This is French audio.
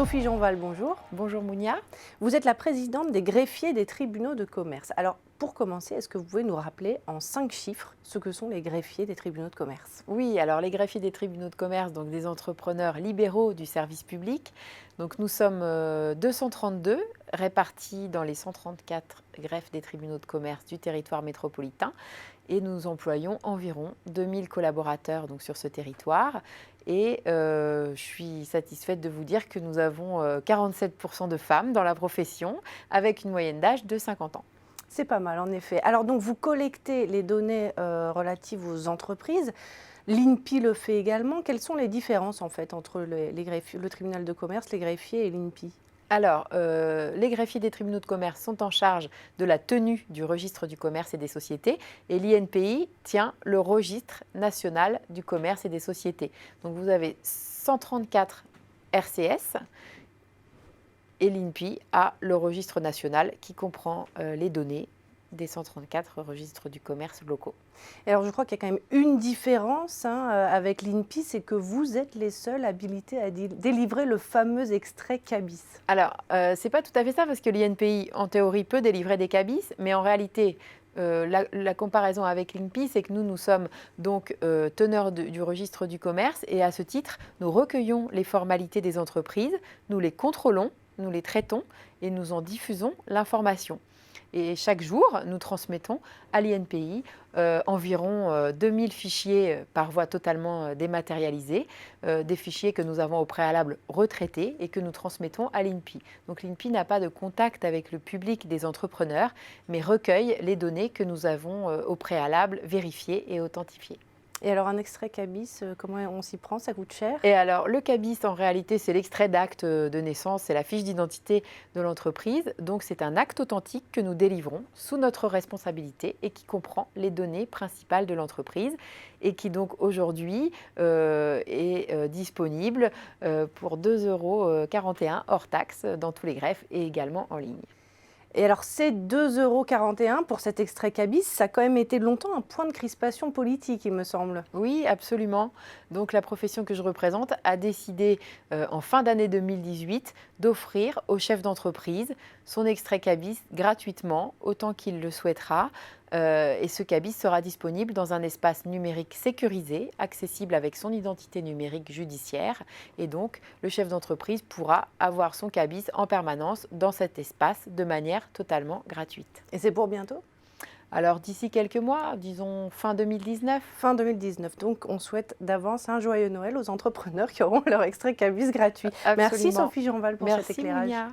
Sophie Jonval, bonjour. Bonjour Mounia. Vous êtes la présidente des greffiers des tribunaux de commerce. Alors, pour commencer, est-ce que vous pouvez nous rappeler en 5 chiffres ce que sont les greffiers des tribunaux de commerce? Oui, alors les greffiers des tribunaux de commerce, donc des entrepreneurs libéraux du service public. Donc nous sommes 232 répartis dans les 134 greffes des tribunaux de commerce du territoire métropolitain et nous employons environ 2000 collaborateurs donc, sur ce territoire. Et je suis satisfaite de vous dire que nous avons 47% de femmes dans la profession avec une moyenne d'âge de 50 ans. C'est pas mal, en effet. Alors, donc, vous collectez les données relatives aux entreprises. L'INPI le fait également. Quelles sont les différences, en fait, entre les greffiers, le tribunal de commerce, les greffiers et l'INPI? Alors, les greffiers des tribunaux de commerce sont en charge de la tenue du registre du commerce et des sociétés et l'INPI tient le registre national du commerce et des sociétés. Donc, vous avez 134 RCS et l'INPI a le registre national qui comprend les données des 134 registres du commerce locaux. Et alors, je crois qu'il y a quand même une différence avec l'INPI, c'est que vous êtes les seuls habilités à délivrer le fameux extrait CABIS. Alors, ce n'est pas tout à fait ça parce que l'INPI, en théorie, peut délivrer des CABIS, mais en réalité, la comparaison avec l'INPI, c'est que nous sommes donc teneurs du registre du commerce et à ce titre, nous recueillons les formalités des entreprises, nous les contrôlons, nous les traitons et nous en diffusons l'information. Et chaque jour, nous transmettons à l'INPI environ 2000 fichiers par voie totalement dématérialisée, des fichiers que nous avons au préalable retraités et que nous transmettons à l'INPI. Donc l'INPI n'a pas de contact avec le public des entrepreneurs, mais recueille les données que nous avons au préalable vérifiées et authentifiées. Et alors, un extrait CABIS, comment on s'y prend? Ça coûte cher? Et alors, le CABIS, en réalité, c'est l'extrait d'acte de naissance, c'est la fiche d'identité de l'entreprise. Donc, c'est un acte authentique que nous délivrons sous notre responsabilité et qui comprend les données principales de l'entreprise et qui, donc, aujourd'hui, est disponible pour 2,41 € hors taxe dans tous les greffes et également en ligne. Et alors, ces 2,41 € pour cet extrait CABIS, ça a quand même été longtemps un point de crispation politique, il me semble. Oui, absolument. Donc la profession que je représente a décidé en fin d'année 2018 d'offrir aux chefs d'entreprise son extrait CABIS gratuitement, autant qu'il le souhaitera. Et ce CABIS sera disponible dans un espace numérique sécurisé, accessible avec son identité numérique judiciaire. Et donc, le chef d'entreprise pourra avoir son CABIS en permanence dans cet espace de manière totalement gratuite. Et c'est pour bientôt? Alors, d'ici quelques mois, disons fin 2019. Fin 2019. Donc, on souhaite d'avance un joyeux Noël aux entrepreneurs qui auront leur extrait CABIS gratuit. Absolument. Merci Sophie Jonval pour cet éclairage. Merci Mounia.